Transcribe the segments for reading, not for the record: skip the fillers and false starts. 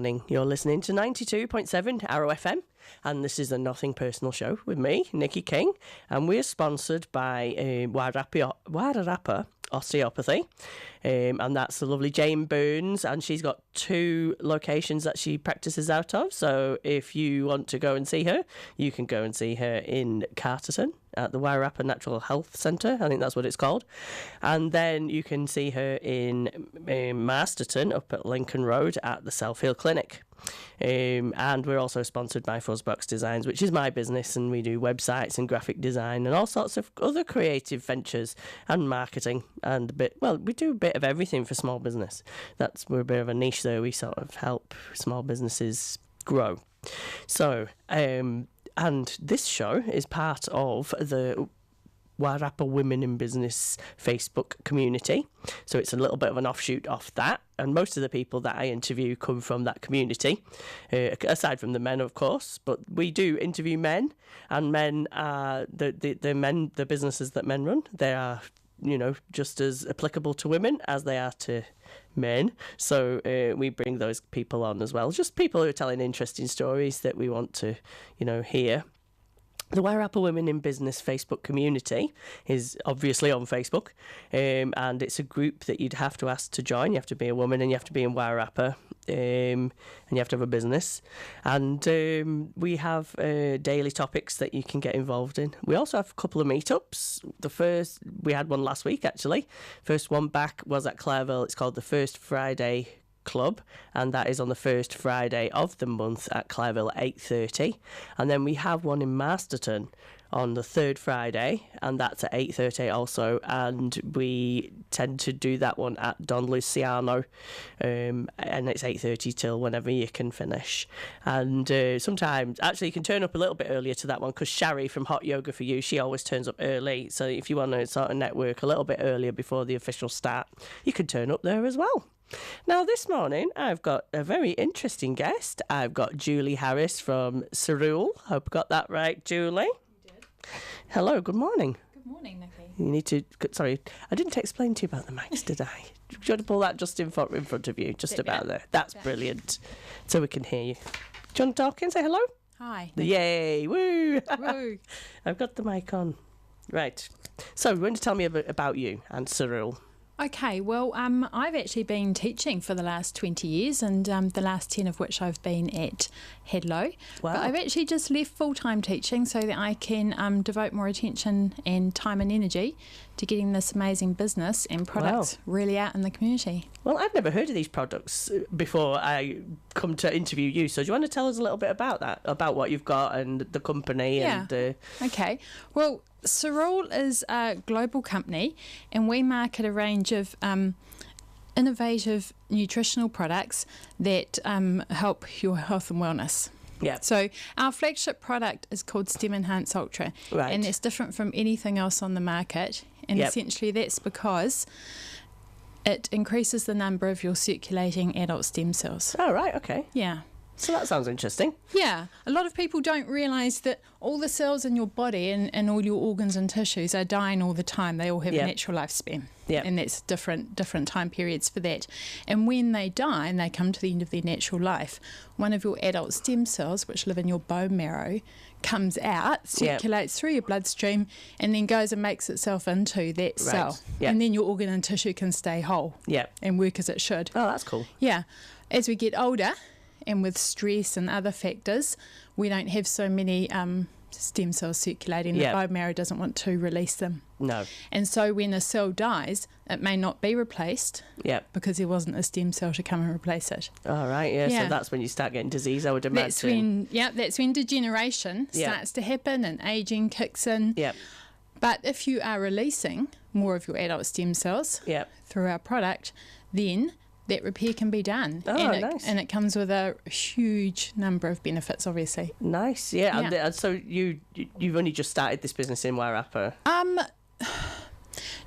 morning. You're listening to 92.7 Arrow FM, and this is a Nothing Personal show with me, Nikki King, and we're sponsored by Wairarapa Osteopathy, and that's the lovely Jane Burns, and she's got 2 locations that she practices out of. So if you want to go and see her, you can go and see her in Carterton at the Wairarapa Natural Health Centre. I think that's what it's called. And then you can see her in Masterton up at Lincoln Road at the Self-Heal Clinic. And we're also sponsored by Fuzzbox Designs, which is my business, and we do websites and graphic design and all sorts of other creative ventures and marketing and we do a bit of everything for small business. We're a bit of a niche there. We sort of help small businesses grow. So, and this show is part of the Wairarapa Women in Business Facebook community. So it's a little bit of an offshoot off that. And most of the people that I interview come from that community, aside from the men, of course. But we do interview men, and men are the businesses that men run. They are, just as applicable to women as they are to men. So we bring those people on as well. Just people who are telling interesting stories that we want to, hear. The Wairarapa Women in Business Facebook community is obviously on Facebook, and it's a group that you'd have to ask to join. You have to be a woman, and you have to be in Wairarapa, and you have to have a business. And we have daily topics that you can get involved in. We also have a couple of meetups. We had one last week, actually. First one back was at Clareville. It's called the First Friday Club, and that is on the first Friday of the month at Clareville 8:30. And then we have one in Masterton on the third Friday, and that's at 8:30 also, and we tend to do that one at Don Luciano, and it's 8:30 till whenever you can finish. And sometimes actually you can turn up a little bit earlier to that one, because Shari from Hot Yoga for You, she always turns up early. So if you want to sort of network a little bit earlier before the official start, you can turn up there as well. Now, this morning, I've got a very interesting guest. I've got Julie Harris from Cerule. Hope I got that right, Julie. You did. Hello, good morning. Good morning, Nikki. You need to... Sorry, I didn't explain to you about the mics, did I? Do you want to pull that just in front of you, just about there? That's brilliant. So we can hear you. Do you want to talk and say hello? Hi. Yay, woo! Woo. I've got the mic on. Right. So, you want to tell me a bit about you and Cerule? Okay, well, I've actually been teaching for the last 20 years, and the last 10 of which I've been at Headlow. Wow. But I've actually just left full-time teaching so that I can devote more attention and time and energy to getting this amazing business and products really out in the community. Well, I've never heard of these products before I come to interview you. So do you want to tell us a little bit about that, about what you've got and the company? Yeah. And Okay. Well, Cerule is a global company, and we market a range of innovative nutritional products that help your health and wellness. Yeah. So our flagship product is called Stem Enhance Ultra, Right. and it's different from anything else on the market. And Yep. essentially that's because it increases the number of your circulating adult stem cells. Oh, right, okay. Yeah. So that sounds interesting. Yeah, a lot of people don't realise that all the cells in your body and all your organs and tissues are dying all the time. They all have Yep. a natural lifespan, Yep. and that's different time periods for that. And when they die and they come to the end of their natural life, one of your adult stem cells, which live in your bone marrow, comes out, circulates through your bloodstream, and then goes and makes itself into that cell. Yep. And then your organ and tissue can stay whole Yeah. and work as it should. Oh, that's cool. Yeah. As we get older, and with stress and other factors, we don't have so many stem cells circulating. Yep. The bone marrow doesn't want to release them. No. And so when a cell dies, it may not be replaced Yeah. because there wasn't a stem cell to come and replace it. All right, yeah. Yeah. So that's when you start getting disease, I would imagine. That's when degeneration Yeah. starts to happen and aging kicks in. Yeah. But if you are releasing more of your adult stem cells Yeah. through our product, then that repair can be done. Oh, nice. And it comes with a huge number of benefits, obviously. Nice, yeah. Yeah. And so you've only just started this business in Wairarapa?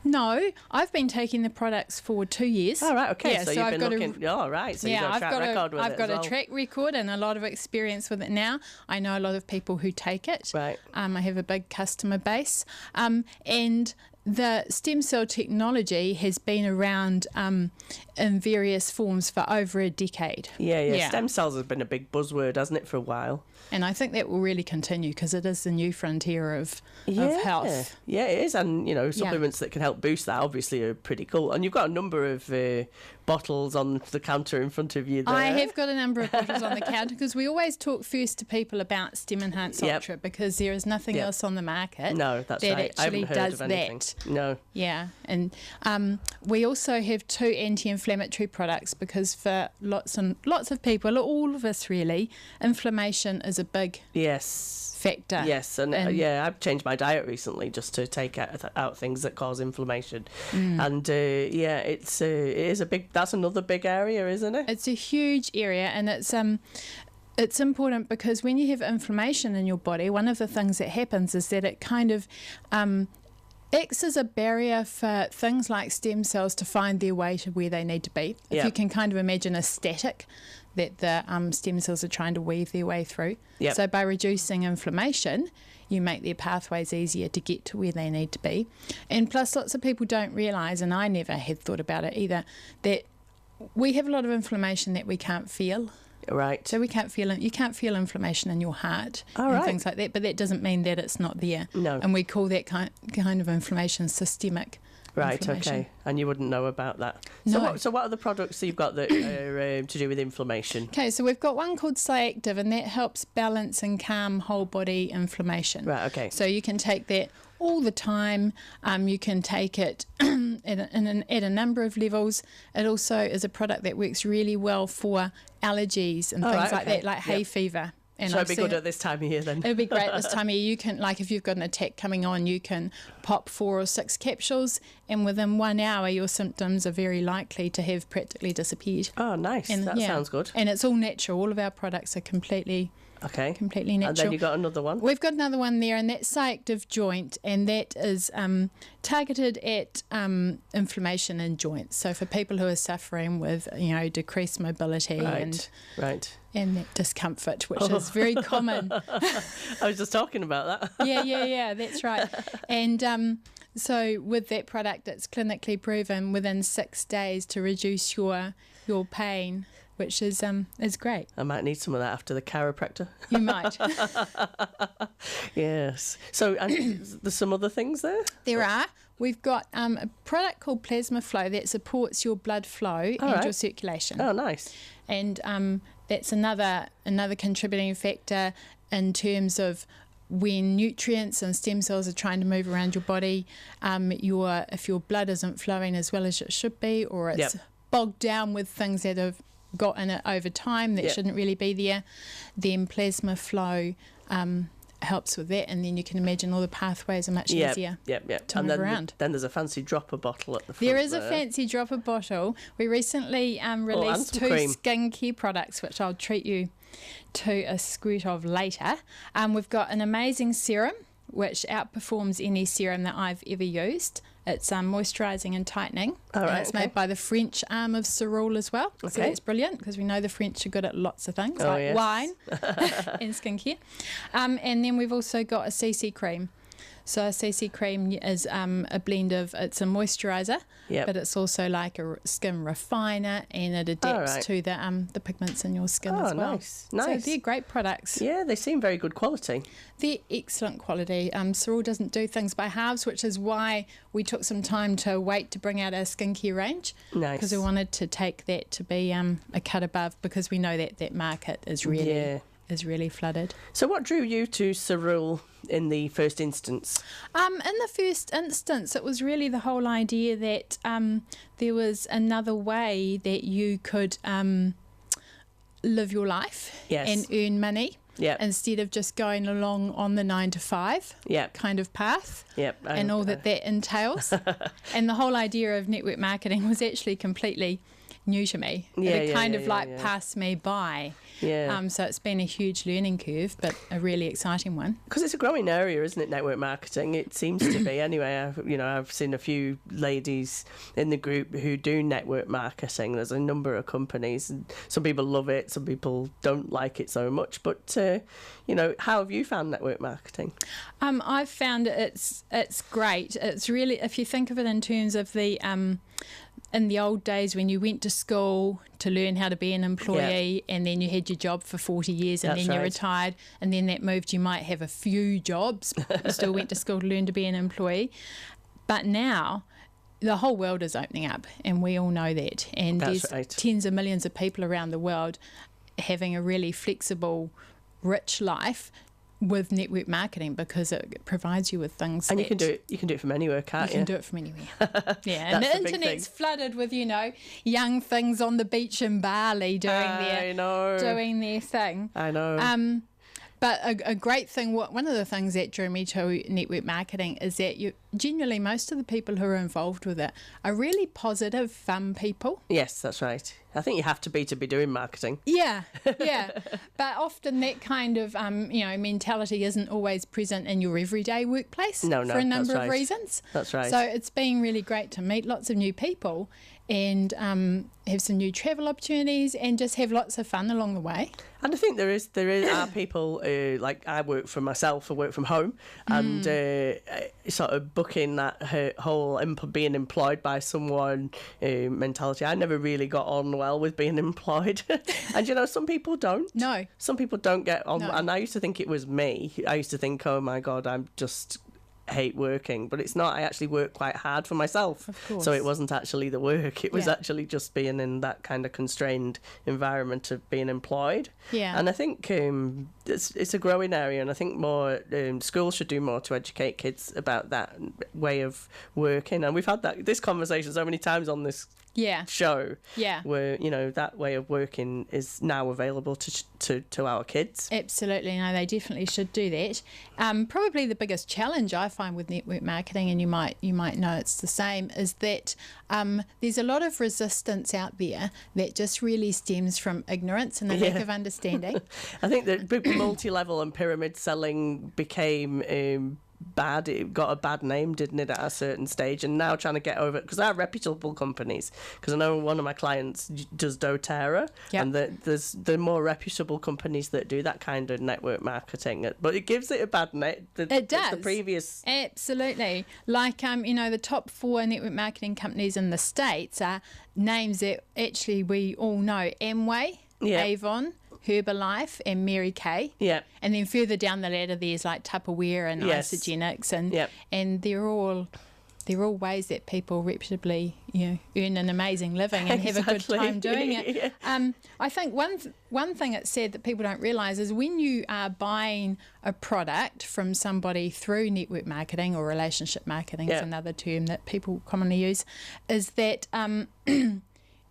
No, I've been taking the products for 2 years. Oh, right, okay. Yeah, so you've I've been got looking... Oh, right. So you've got a track record with it I've got as well. a track record and a lot of experience with it now. I know a lot of people who take it. Right. I have a big customer base. And the stem cell technology has been around in various forms for over a decade. Yeah. Stem cells has been a big buzzword, hasn't it, for a while? And I think that will really continue because it is the new frontier of health. Yeah, it is. And, supplements that can help boost that obviously are pretty cool. And you've got a number of bottles on the counter in front of you there. I have got a number of bottles on the counter because we always talk first to people about Stem Enhanced Ultra because there is nothing else on the market that right. actually does that. No. Yeah. And we also have 2 anti-inflammatory products because for lots of people, all of us really, inflammation is a big factor. Yes, and I've changed my diet recently just to take out things that cause inflammation. And it is a big. That's another big area, isn't it? It's a huge area, and it's important because when you have inflammation in your body, one of the things that happens is that it kind of acts as a barrier for things like stem cells to find their way to where they need to be. If you can kind of imagine a static that the stem cells are trying to weave their way through. So by reducing inflammation, you make their pathways easier to get to where they need to be. And plus, lots of people don't realise, and I never had thought about it either, that we have a lot of inflammation that we can't feel. Right. So you can't feel inflammation in your heart and things like that, but that doesn't mean that it's not there. No. And we call that kind of inflammation systemic. Right, okay. And you wouldn't know about that. No. So what are the products that you've got that are to do with inflammation? Okay, so we've got one called Cyactive, and that helps balance and calm whole body inflammation. Right, okay. So you can take that all the time. You can take it at a number of levels. It also is a product that works really well for allergies and things like that, like hay fever. And so it'd be good at this time of year then? It'd be great this time of year. You can, like, if you've got an attack coming on, you can pop 4 or 6 capsules, and within 1 hour, your symptoms are very likely to have practically disappeared. Oh, nice. That sounds good. And it's all natural. All of our products are completely natural. And then you got another one? We've got another one there, and that's Cyactive Joint, and that is targeted at inflammation in joints. So for people who are suffering with, decreased mobility and that discomfort, which is very common. I was just talking about that. Yeah, that's right. And so with that product, it's clinically proven within 6 days to reduce your pain, which is great. I might need some of that after the chiropractor. You might. Yes. So and there's some other things there? There are. We've got a product called Plasma Flow that supports your blood flow and your circulation. Oh, nice. And that's another contributing factor in terms of when nutrients and stem cells are trying to move around your body, if your blood isn't flowing as well as it should be, or it's bogged down with things that have got in it over time that shouldn't really be there, then Plasma Flow helps with that, and then you can imagine all the pathways are much easier to move around. Then there's a fancy dropper bottle at the front. There is a fancy dropper bottle. We recently released 2 skincare products, which I'll treat you to a squirt of later. We've got an amazing serum, which outperforms any serum that I've ever used. It's moisturising and tightening. It's made by the French arm of Cerule as well. Okay. So that's brilliant because we know the French are good at lots of things like wine and skincare. And then we've also got a CC cream. So a CC cream is a blend of, it's a moisturiser, but it's also like a skin refiner, and it adapts to the pigments in your skin as well. Nice. So they're great products. Yeah, they seem very good quality. They're excellent quality. Cerule doesn't do things by halves, which is why we took some time to wait to bring out our skincare range. Nice. Because we wanted to take that to be a cut above, because we know that market is really flooded. So what drew you to Cerule in the first instance? In the first instance, it was really the whole idea that there was another way that you could live your life and earn money. Instead of just going along on the 9 to 5 kind of path and all that entails. And the whole idea of network marketing was actually completely new to me. It kind of passed me by. Yeah. So it's been a huge learning curve, but a really exciting one. Because it's a growing area, isn't it, network marketing? It seems to be. Anyway, I've seen a few ladies in the group who do network marketing. There's a number of companies. And some people love it, some people don't like it so much. But, how have you found network marketing? I've found it's great. It's really, if you think of it in terms of the... in the old days when you went to school to learn how to be an employee and then you had your job for 40 years and then you retired and then that moved, you might have a few jobs, but you still went to school to learn to be an employee. But now the whole world is opening up and we all know that. And there's tens of millions of people around the world having a really flexible, rich life with network marketing because it provides you with things. And you can do it from anywhere, can't you? You can do it from anywhere. Yeah, and the internet's flooded with, young things on the beach in Bali doing their thing. I know. But a great thing, one of the things that drew me to network marketing is that generally most of the people who are involved with it are really positive, fun people. Yes, that's right. I think you have to be doing marketing. Yeah. But often that kind of, mentality isn't always present in your everyday workplace for a number of reasons. That's right. So it's been really great to meet lots of new people and have some new travel opportunities and just have lots of fun along the way. And I think there are people, like I work for myself, I work from home, and sort of booking that whole being employed by someone mentality. I never really got on well with being employed. And some people don't. No. Some people don't get on. No. And I used to think it was me. I used to think, oh my God, I'm just... hate working, but it's not. I actually work quite hard for myself, of course. So it wasn't actually the work, it was actually just being in that kind of constrained environment of being employed. And I think it's a growing area, and I think more schools should do more to educate kids about that way of working. And we've had this conversation so many times on this show, where that way of working is now available to our kids. Absolutely, no, they definitely should do that. Probably the biggest challenge I find with network marketing, and you might know it's the same, is that there's a lot of resistance out there that just really stems from ignorance and a lack of understanding. I think that multi-level and pyramid selling became bad. It got a bad name, didn't it, at a certain stage, and now trying to get over it, because there are reputable companies, because I know one of my clients does doTERRA, and there's the more reputable companies that do that kind of network marketing, but it gives it a bad name. It does. The previous, absolutely, like the top 4 network marketing companies in the States are names that actually we all know: Amway, Avon, Herbalife and Mary Kay. And then further down the ladder there's like Tupperware and Isogenics, and they're all ways that people reputably earn an amazing living and have a good time doing it. I think one thing it's said that people don't realise is when you are buying a product from somebody through network marketing, or relationship marketing is another term that people commonly use, is that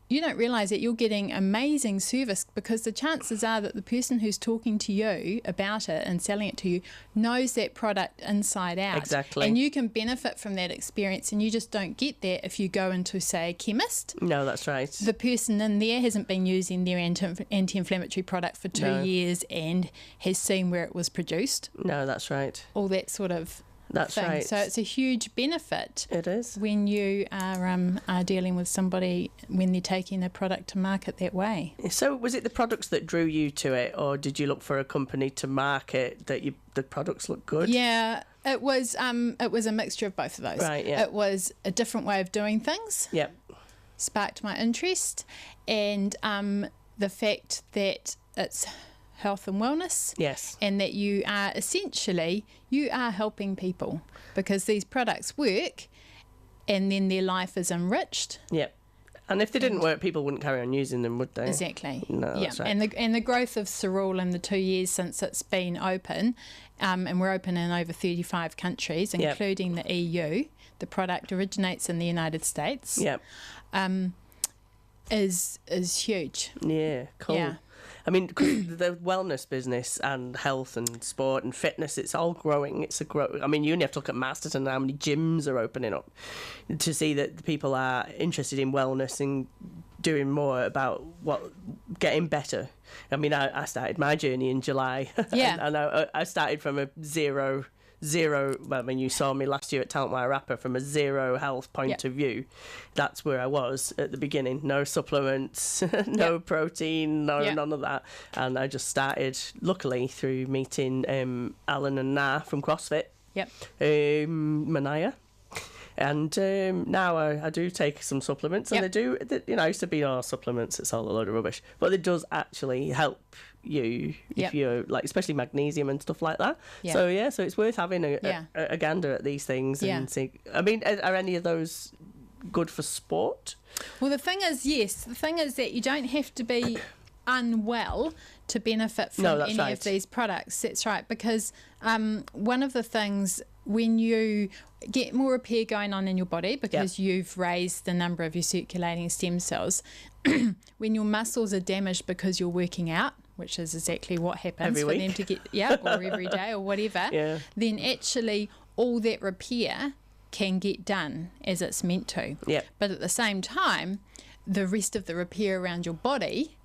you don't realise that you're getting amazing service, because the chances are that the person who's talking to you about it and selling it to you knows that product inside out. Exactly. And you can benefit from that experience, and you just don't get that if you go into, say, a chemist. No, that's right. The person in there hasn't been using their anti-inflammatory product for 2 years and has seen where it was produced. No, that's right. All that sort of That's thing. right. So it's a huge benefit. It is. When you are dealing with somebody when they're taking a product to market that way. So was it the products that drew you to it, or did you look for a company to market that the products look good? Yeah, it was a mixture of both of those. Right, yeah. It was a different way of doing things. Yep. Sparked my interest, and the fact that it's health and wellness. Yes. And that you are helping people, because these products work and then their life is enriched. Yep. And if they didn't work, people wouldn't carry on using them, would they? Exactly. No, that's right. And the growth of Cerule in the 2 years since it's been open, and we're open in over 35 countries, including the EU. The product originates in the United States. Yep. Is huge. Yeah, cool. Yeah. I mean, the wellness business and health and sport and fitness, it's all growing. I mean, you only have to look at Masterton and how many gyms are opening up to see that people are interested in wellness and doing more about getting better. I mean, I started my journey in July. Yeah. and I started from a zero. Well, I mean, you saw me last year at Talent Wairarapa from a zero health point of view. That's where I was at the beginning. No supplements, no protein, none of that. And I just started, luckily, through meeting Alan and Na from CrossFit. Yep. Manaya. And now I do take some supplements, and I used to be, supplements, it's all a load of rubbish. But it does actually help you if you're, like, especially magnesium and stuff like that. Yeah. So it's worth having a gander at these things and see. I mean, are any of those good for sport? Well, the thing is, yes. The thing is that you don't have to be unwell to benefit from any of these products. That's right, because one of the things, when you get more repair going on in your body because you've raised the number of your circulating stem cells, when your muscles are damaged because you're working out, which is exactly what happens every for week. them to get, or every day or whatever, then actually all that repair can get done as it's meant to. Yep. But at the same time, the rest of the repair around your body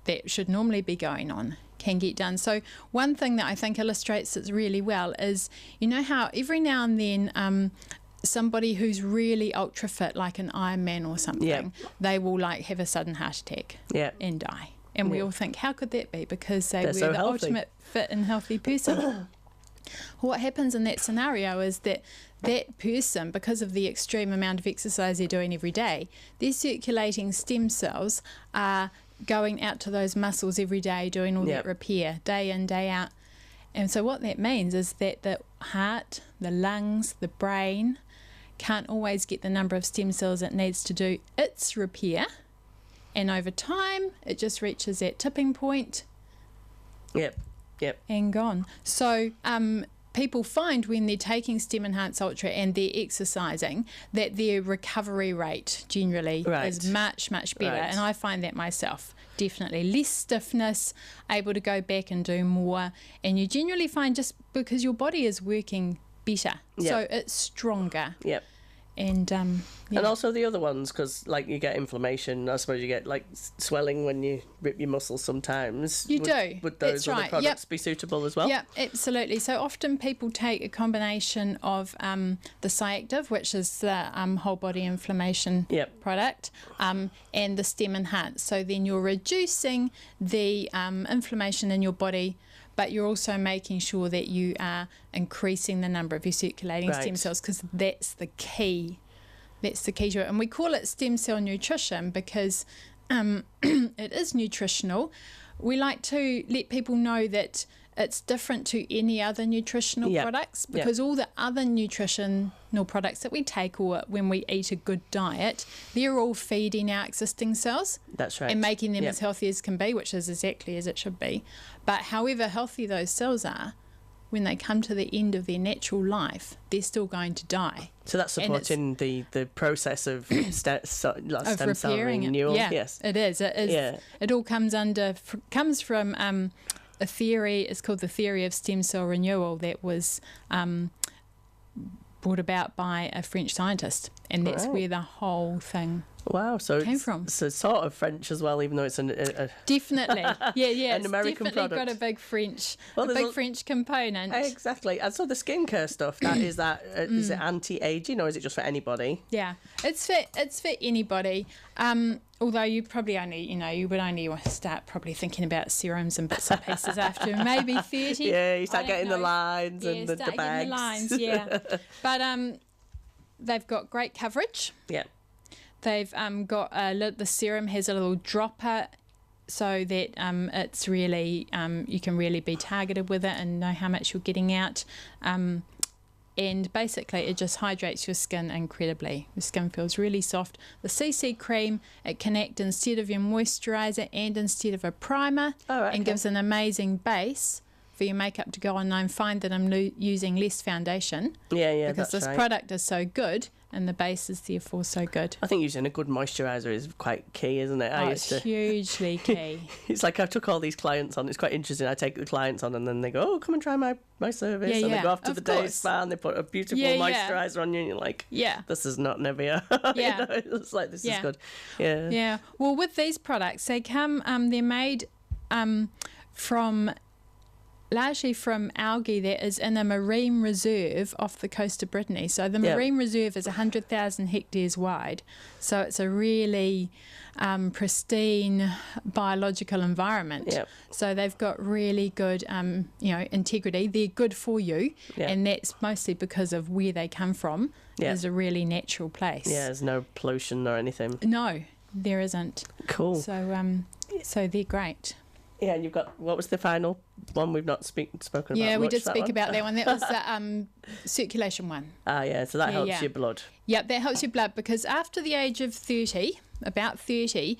that should normally be going on can get done. So one thing that I think illustrates it really well is, you know how every now and then somebody who's really ultra fit, like an Ironman or something, they will like have a sudden heart attack and die. And we all think, how could that be? Because they were so the healthy. Ultimate fit and healthy person. What happens in that scenario is that that person, because of the extreme amount of exercise they're doing every day, their circulating stem cells are going out to those muscles every day, doing all that repair, day in, day out. And so what that means is that the heart, the lungs, the brain can't always get the number of stem cells it needs to do its repair. And over time, it just reaches that tipping point. Yep. And gone. So people find when they're taking Stem Enhanced Ultra and they're exercising that their recovery rate generally is much, much better. And I find that myself. Definitely less stiffness, able to go back and do more. And you generally find, just because your body is working better, so it's stronger. Yep. And and also the other ones, because like you get inflammation, I suppose you get like swelling when you rip your muscles sometimes. You do. Would those That's other right. products be suitable as well? Yeah, absolutely. So often people take a combination of the Cyactive, which is the whole body inflammation product, and the Stem Enhanced. So then you're reducing the inflammation in your body, but you're also making sure that you are increasing the number of your circulating stem cells, because that's the key. That's the key to it. And we call it stem cell nutrition because it is nutritional. We like to let people know that it's different to any other nutritional products, because all the other nutritional products that we take, or when we eat a good diet, they're all feeding our existing cells. That's right. And making them as healthy as can be, which is exactly as it should be. But however healthy those cells are, when they come to the end of their natural life, they're still going to die. So that's supporting the process of stem cell renewal. Yes, it is. It is. Yeah. It all comes from a theory. It's called the theory of stem cell renewal, that was brought about by a French scientist, and that's where the whole thing came from. So it's sort of French as well, even though it's definitely an American definitely product. Got a big French component. Exactly. And so the skincare stuff, is it anti-aging, or is it just for anybody? Yeah, it's for anybody. Although you probably only, you would only start probably thinking about serums and bits and pieces after maybe 30. Yeah, you start getting the lines and the bags. Getting the lines, yeah. But they've got great coverage. Yeah. They've got the serum has a little dropper, so that it's really you can really be targeted with it and know how much you're getting out. And basically it just hydrates your skin incredibly. Your skin feels really soft. The CC cream, it can act instead of your moisturiser and instead of a primer, and gives an amazing base for your makeup to go on, and I find that I'm using less foundation. Yeah, because this product is so good, and the base is therefore so good. I think using a good moisturiser is quite key, isn't it? It's hugely key. It's like I took all these clients on. It's quite interesting. I take the clients on and then they go, oh, come and try my service. And they go off to the day spa and they put a beautiful moisturiser on you and you're like, this is not Nivea. Yeah. It's like, this is good. Yeah. Yeah. Well, with these products, they come, they're made largely from algae that is in a marine reserve off the coast of Brittany. So the marine reserve is 100,000 hectares wide. So it's a really pristine biological environment. Yep. So they've got really good, integrity. They're good for you, and that's mostly because of where they come from. It's a really natural place. Yeah, there's no pollution or anything. No, there isn't. Cool. So they're great. Yeah, and you've got, what was the final one we've not spoken about? Yeah, we did speak about that one. That was the circulation one. So that helps your blood. Yep, that helps your blood, because after the age of 30, about 30,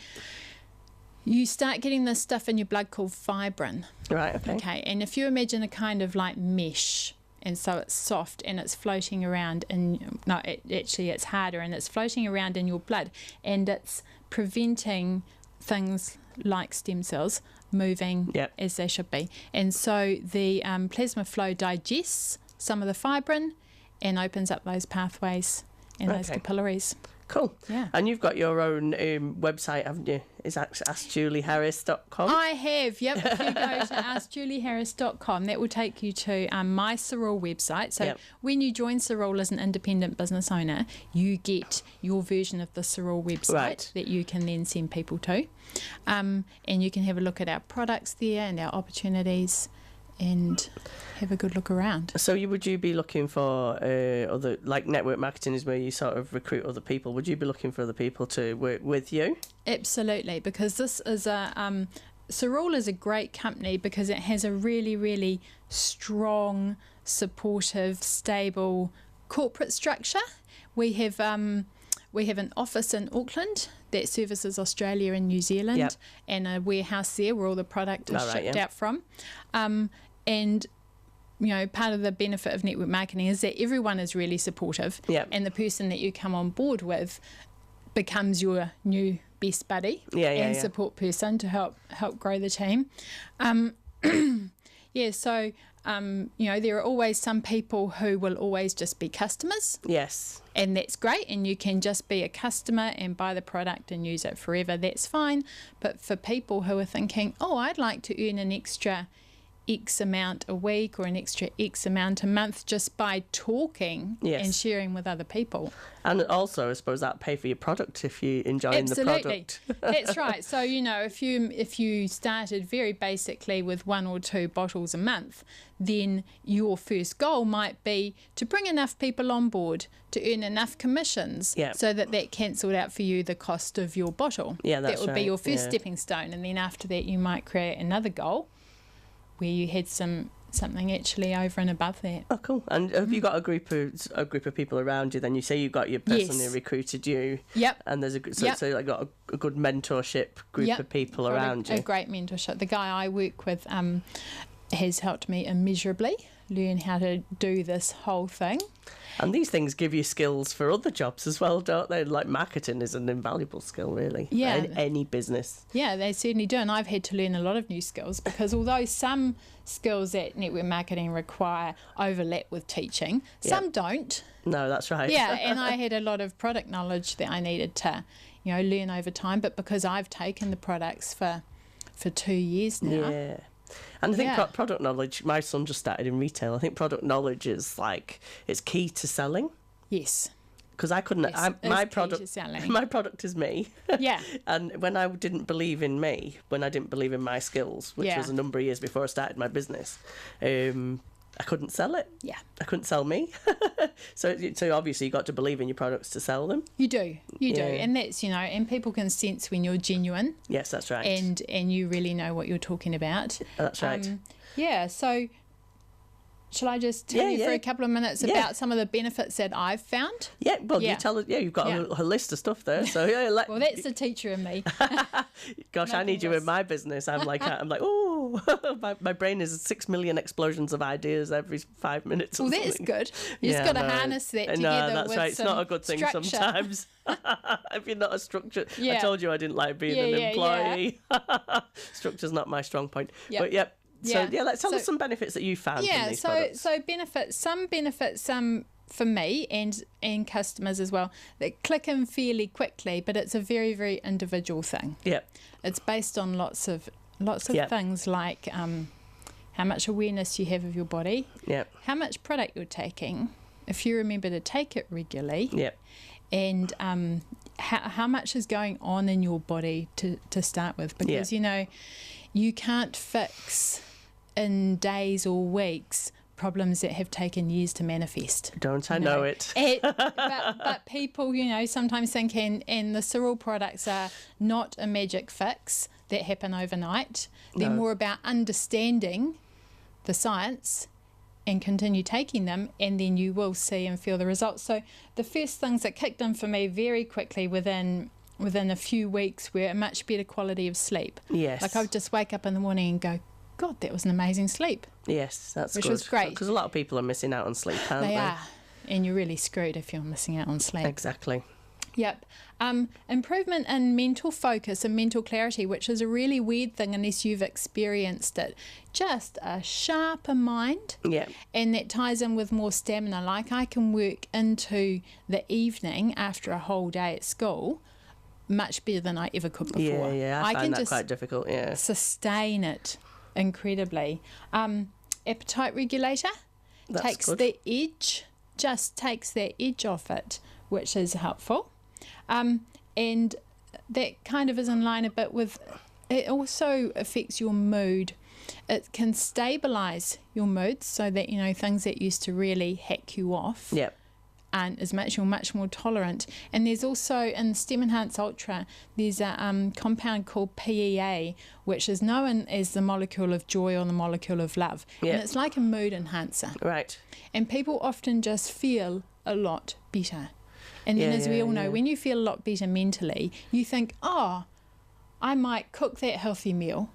you start getting this stuff in your blood called fibrin. Right, okay. Okay, and if you imagine a kind of like mesh, and so it's soft and it's floating around, it's harder, and it's floating around in your blood, and it's preventing things like stem cells moving as they should be. And so the plasma flow digests some of the fibrin and opens up those pathways and those capillaries. Cool. Yeah. And you've got your own website, haven't you? Is that AskJulieHarris.com? I have, yep. If you go to AskJulieHarris.com, that will take you to my Sorul website. So when you join Sorul as an independent business owner, you get your version of the Sorul website that you can then send people to. And you can have a look at our products there and our opportunities and have a good look around. So would you be looking for other, like network marketing is where you sort of recruit other people, would you be looking for other people to work with you? Absolutely, because this is Sorul is a great company because it has a really, really strong, supportive, stable corporate structure. We have an office in Auckland that services Australia and New Zealand, and a warehouse there where all the product is shipped out from. And part of the benefit of network marketing is that everyone is really supportive, and the person that you come on board with becomes your new best buddy and support person to help grow the team. There are always some people who will always just be customers. Yes. And that's great, and you can just be a customer and buy the product and use it forever. That's fine. But for people who are thinking, I'd like to earn an extra X amount a week or an extra X amount a month just by talking and sharing with other people. And also, I suppose that pay for your product if you're enjoying the product. That's right. So, if you started very basically with 1 or 2 bottles a month, then your first goal might be to bring enough people on board to earn enough commissions so that cancelled out for you the cost of your bottle. Yeah, that's That would be your first stepping stone. And then after that, you might create another goal where you had something actually over and above that. Oh, cool. And have you got a group of people around you? Then you say you've got your person who recruited you. Yep. And there's so like got a good mentorship group of people around you. A great mentorship. The guy I work with has helped me immeasurably learn how to do this whole thing. And these things give you skills for other jobs as well, don't they? Like marketing is an invaluable skill, really, for any business. Yeah, they certainly do. And I've had to learn a lot of new skills because although some skills that network marketing require overlap with teaching, some don't. No, that's right. Yeah, and I had a lot of product knowledge that I needed to, learn over time. But because I've taken the products for 2 years now. Yeah. And I think product knowledge, my son just started in retail. I think product knowledge is it's key to selling. Yes. Because I couldn't, my product is me. Yeah. And when I didn't believe in me, when I didn't believe in my skills, which was a number of years before I started my business, I couldn't sell it. Yeah. I couldn't sell me. So obviously you got to believe in your products to sell them. You do. And that's, and people can sense when you're genuine. Yes, that's right. And you really know what you're talking about. That's right. So shall I just tell you for a couple of minutes about some of the benefits that I've found? Yeah, well, you tell us. Yeah, you've got a list of stuff there. So well, that's the teacher in me. Gosh, I need you in my business. I'm like, oh, my brain is 6 million explosions of ideas every 5 minutes. Well, that's good. You just got to harness that together. No, that's with right. It's not a good thing structure. Sometimes. If you're not a structure, I told you I didn't like being an employee. Structure's not my strong point. But So let's tell us some benefits that you found. Yeah, from these so benefits, some for me and customers as well, that click in fairly quickly, but it's a very, very individual thing. Yeah, it's based on lots of things like how much awareness you have of your body, how much product you're taking, if you remember to take it regularly, and how much is going on in your body to start with, because you can't fix in days or weeks problems that have taken years to manifest. Don't I know it? But people, sometimes think, and the cereal products are not a magic fix that happen overnight. They're more about understanding the science and continue taking them, and then you will see and feel the results. So the first things that kicked in for me very quickly within a few weeks were a much better quality of sleep. Yes. Like I would just wake up in the morning and go, God, that was an amazing sleep. Yes, that's which good. was great. Because a lot of people are missing out on sleep, aren't they? They are. And you're really screwed if you're missing out on sleep. Exactly. Yep. Improvement in mental focus and mental clarity, which is a really weird thing unless you've experienced it. Just a sharper mind. Yeah. And that ties in with more stamina. Like I can work into the evening after a whole day at school much better than I ever could before. Yeah, I find that quite difficult, sustain it incredibly. Appetite regulator takes the edge off it, which is helpful. And that kind of is in line a bit with, it also affects your mood. It can stabilise your mood so that, things that used to really hack you off. Yep. And you're much more tolerant. And there's also, in Stem Enhance Ultra, there's a compound called PEA, which is known as the molecule of joy or the molecule of love. Yep. And it's like a mood enhancer. Right. And people often just feel a lot better. And then, as we all know, when you feel a lot better mentally, you think, I might cook that healthy meal.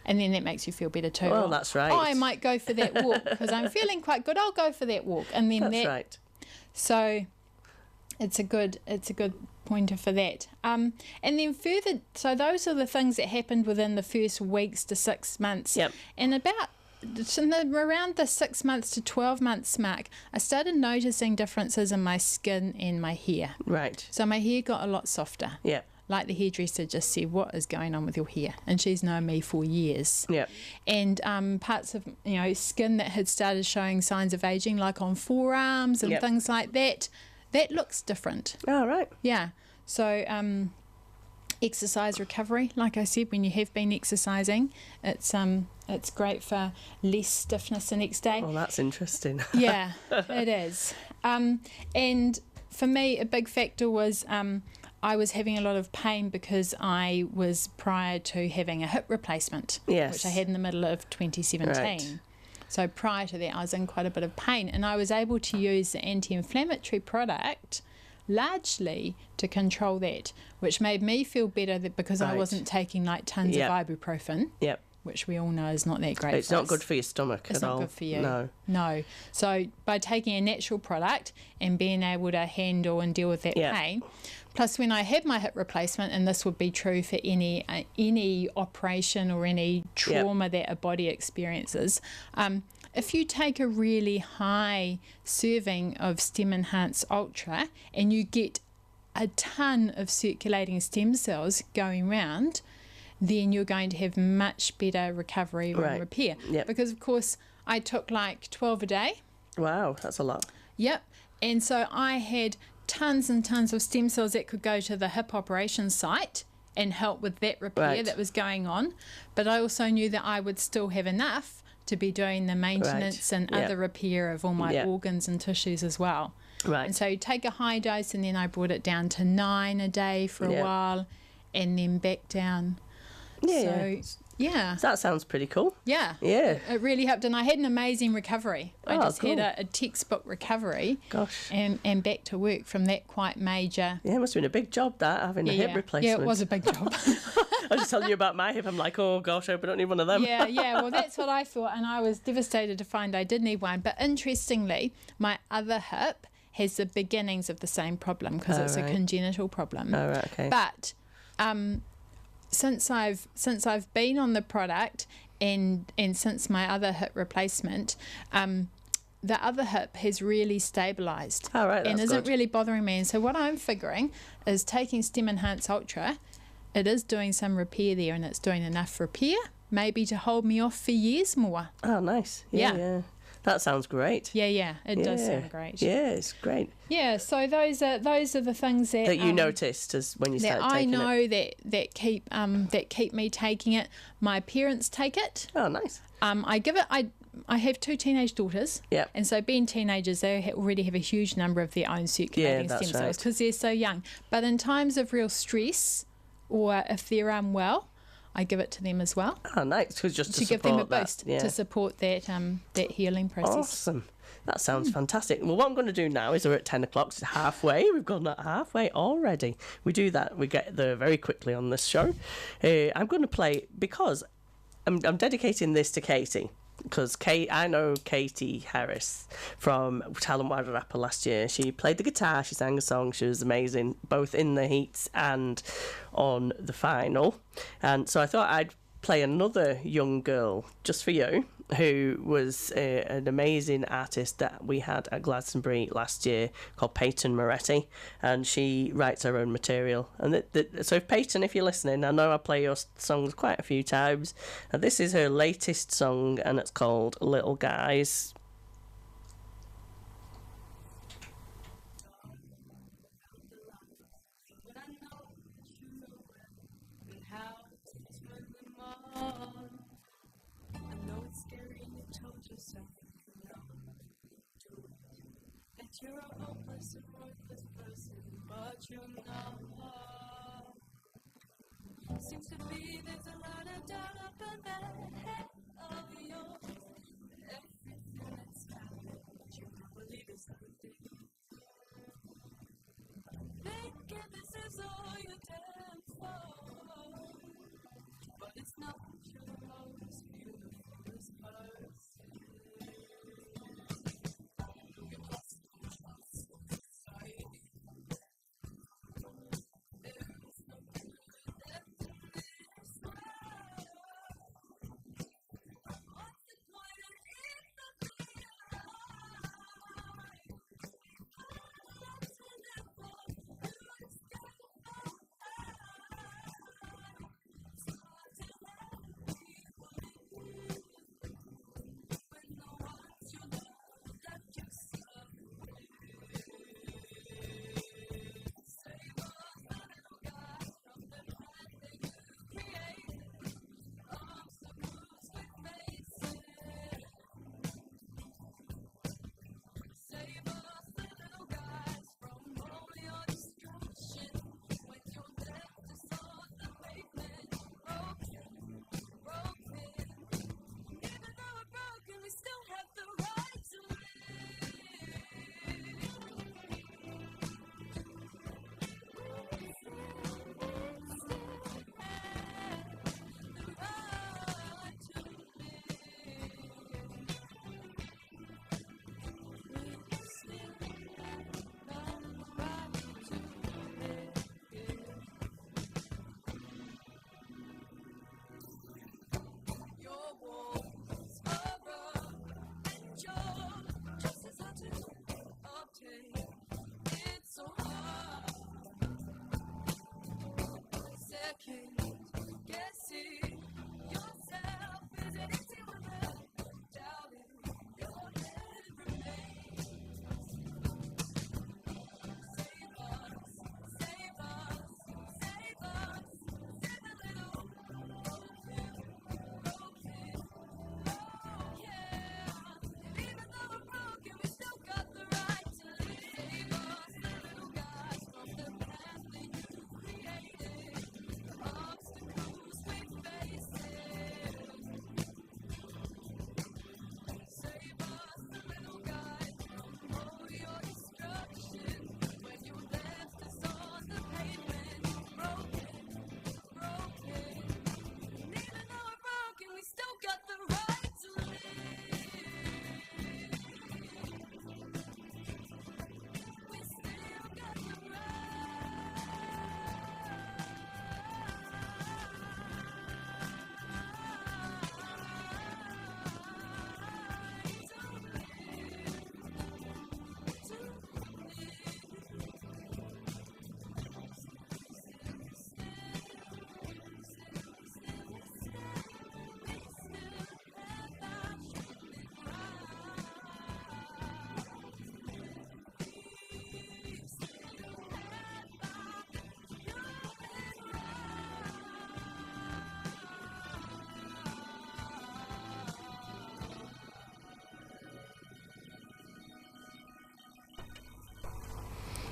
And then that makes you feel better too. Well, that's right. I might go for that walk because I'm feeling quite good. I'll go for that walk. And then that's right. So it's a good pointer for that. And then further, so those are the things that happened within the first weeks to 6 months. Yep. And around the 6 months to 12 months mark, I started noticing differences in my skin and my hair. Right. So my hair got a lot softer. Yeah. Like the hairdresser just said, what is going on with your hair? And she's known me for years. Yeah. And parts of, skin that had started showing signs of aging, like on forearms and things like that, that looks different. Oh, right. Yeah. So exercise recovery, like I said, when you have been exercising, it's great for less stiffness the next day. Well, that's interesting. Yeah, it is. And for me, a big factor was I was having a lot of pain because I was prior to having a hip replacement, which I had in the middle of 2017. Right. So prior to that, I was in quite a bit of pain, and I was able to use the anti-inflammatory product largely to control that, which made me feel better because I wasn't taking like tons of ibuprofen. Yep. Which we all know is not that great. It's not good for your stomach at all. It's not good for you. No. So by taking a natural product and being able to handle and deal with that pain, plus when I had my hip replacement, and this would be true for any operation or any trauma that a body experiences, if you take a really high serving of Stem Enhance Ultra and you get a ton of circulating stem cells going round, then you're going to have much better recovery and repair. Yep. Because, of course, I took like 12 a day. Wow, that's a lot. Yep. And so I had tons and tons of stem cells that could go to the hip operation site and help with that repair that was going on. But I also knew that I would still have enough to be doing the maintenance and other repair of all my organs and tissues as well. Right. And so you take a high dose, and then I brought it down to 9 a day for a while, and then back down. Yeah. So that sounds pretty cool. Yeah. Yeah. It really helped. And I had an amazing recovery. I just cool. had a textbook recovery. Gosh. And back to work from that quite major. Yeah, it must have been a big job, that, having a hip replacement. Yeah, it was a big job. I was just telling you about my hip. I'm like, oh, gosh, I hope I don't need one of them. Yeah. Well, that's what I thought. And I was devastated to find I did need one. But interestingly, my other hip has the beginnings of the same problem because it's a congenital problem. Oh, right, okay. But since I've been on the product and since my other hip replacement, the other hip has really stabilised. Oh, right, and that's isn't good. really bothering me. And so what I'm figuring is taking Stem Enhance Ultra, it is doing some repair there, and it's doing enough repair maybe to hold me off for years more. Oh, nice. Yeah. That sounds great. Yeah, it does sound great. Yeah, it's great. Yeah, so those are the things that you noticed as when you started taking it. That I know that keep me taking it. My parents take it. Oh, nice. I have 2 teenage daughters. Yep. And so being teenagers, they already have a huge number of their own circulating stem cells because they're so young. But in times of real stress or if they're unwell, I give it to them as well. Oh, nice. Just to give them a that, boost to support that healing process. Awesome. That sounds fantastic. Well, what I'm going to do now is we're at 10 o'clock. It's halfway. We've gone at halfway already. We do that. We get there very quickly on this show. I'm going to play, because I'm dedicating this to Katie. Because I know Katie Harris from Talent Wairarapa last year. She played the guitar, she sang a song, she was amazing, both in the heats and on the final. And so I thought I'd play another young girl just for you, who was an amazing artist that we had at Glastonbury last year called Peyton Moretti, and she writes her own material. And so Peyton, if you're listening, I know I play your songs quite a few times, and this is her latest song, and it's called Little Guys. You're a hopeless and worthless person, but you're not. Seems to be there's a lot of doubt up in that head of yours. Everything that's happened, but you don't believe it's everything. Thinking this is all you're damn for, but it's not. You're the most beautiful person.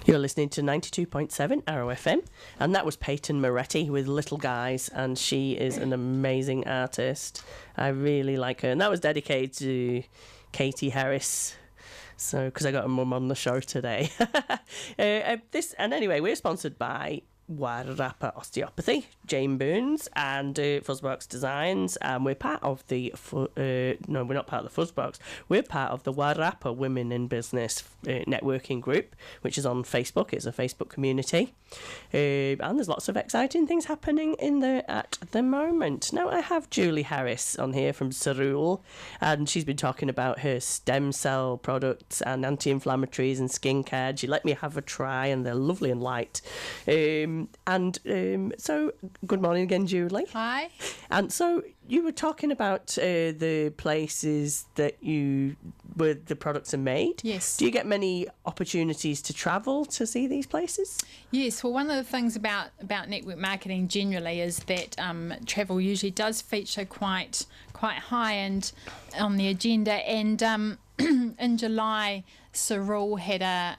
You're listening to 92.7 Arrow FM, and that was Peyton Moretti with Little Guys, and she is an amazing artist. I really like her, and that was dedicated to Katie Harris. So, because I got her mum on the show today. Anyway, we're sponsored by Wairarapa Osteopathy, Jane Burns, and Fuzzbox Designs, and we're part of the we're not part of the Fuzzbox. We're part of the Wairarapa Women in Business networking group, which is on Facebook. It's a Facebook community, and there's lots of exciting things happening in there at the moment. Now I have Julie Harris on here from Cerule, and she's been talking about her stem cell products and anti-inflammatories and skincare. She let me have a try, and they're lovely and light. So, good morning again, Julie. Hi. And so, you were talking about the places where the products are made. Yes. Do you get many opportunities to travel to see these places? Yes. Well, one of the things about network marketing generally is that travel usually does feature quite high and on the agenda. And in July, Cerule had a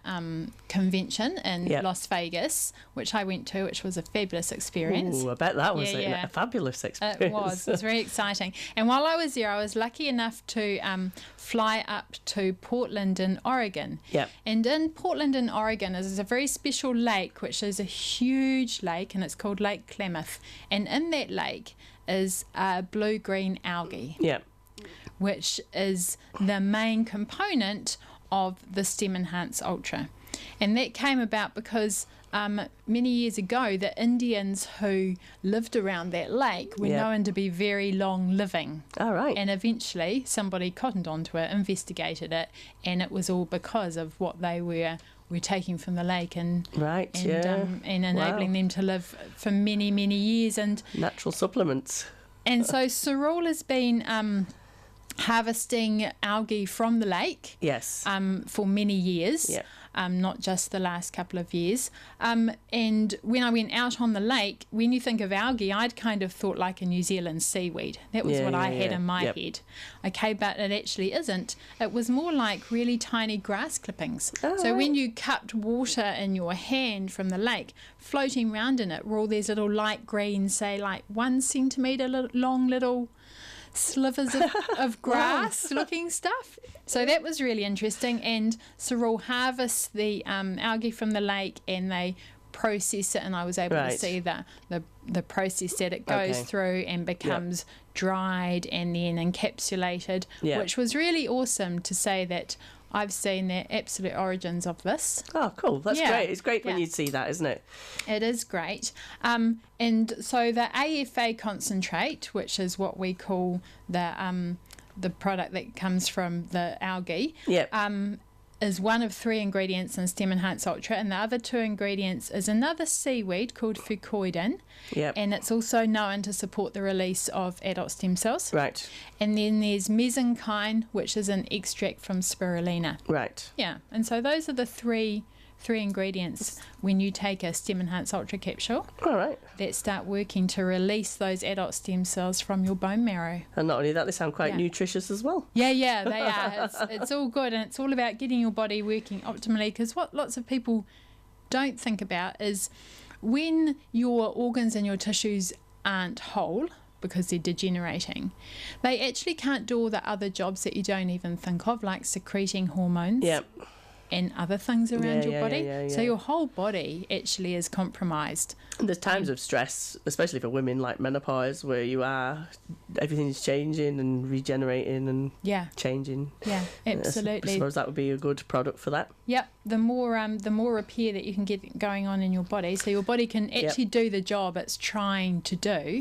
convention in Las Vegas, which I went to, which was a fabulous experience. Ooh, I bet that was a fabulous experience. It was very exciting. And while I was there, I was lucky enough to fly up to Portland in Oregon. Yep. And in Portland in Oregon is a very special lake, which is a huge lake, and it's called Lake Klamath. And in that lake is blue-green algae. Yep. Which is the main component of the Stem Enhance Ultra. And that came about because many years ago, the Indians who lived around that lake were known to be very long living. All right. And eventually somebody cottoned onto it, investigated it, and it was all because of what they were taking from the lake and enabling them to live for many, many years. And natural supplements. And so Cerule has been harvesting algae from the lake for many years, not just the last couple of years. And when I went out on the lake, when you think of algae, I'd kind of thought like a New Zealand seaweed. That was what I had in my head. Okay, but it actually isn't. It was more like really tiny grass clippings. So when you cupped water in your hand from the lake, floating around in it were all these little light green, say like 1 centimetre long little slivers of grass looking stuff. So that was really interesting. And Cerule harvests the algae from the lake and they process it, and I was able to see the process that it goes through and becomes dried and then encapsulated, which was really awesome to say that I've seen the absolute origins of this. Oh, cool. That's great. It's great when you see that, isn't it? It is great. And so the AFA concentrate, which is what we call the product that comes from the algae, is one of 3 ingredients in Stem Enhance Ultra, and the other 2 ingredients is another seaweed called fucoidin, and it's also known to support the release of adult stem cells. Right. And then there's mesenchyme, which is an extract from spirulina. Right. Yeah, and so those are the three ingredients when you take a Stem Enhance Ultra capsule. All right. That start working to release those adult stem cells from your bone marrow. And not only that, they sound quite nutritious as well. Yeah, they are. It's all good, and it's all about getting your body working optimally, because what lots of people don't think about is when your organs and your tissues aren't whole because they're degenerating, they actually can't do all the other jobs that you don't even think of, like secreting hormones. And other things around your body. So your whole body actually is compromised. And there's times of stress, especially for women, like menopause, where everything's changing and regenerating and changing. Yeah, absolutely. I suppose that would be a good product for that. Yep, the more repair that you can get going on in your body, so your body can actually do the job it's trying to do.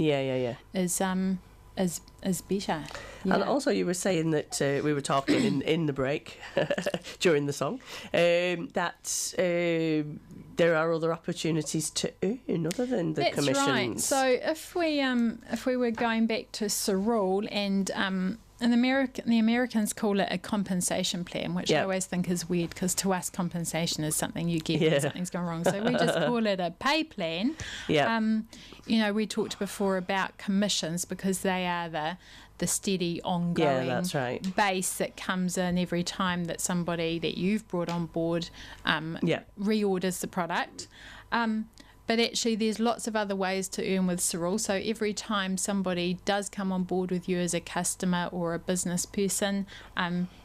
Is better. And also you were saying that we were talking in the break during the song that there are other opportunities to earn other than the commissions. That's right. So if we were going back to Cerule and the Americans call it a compensation plan, which I always think is weird, because to us compensation is something you get when something's gone wrong. So we just call it a pay plan. We talked before about commissions, because they are the the steady ongoing that's right. base that comes in every time that somebody that you've brought on board reorders the product. But actually, there's lots of other ways to earn with Cyril. So every time somebody does come on board with you as a customer or a business person,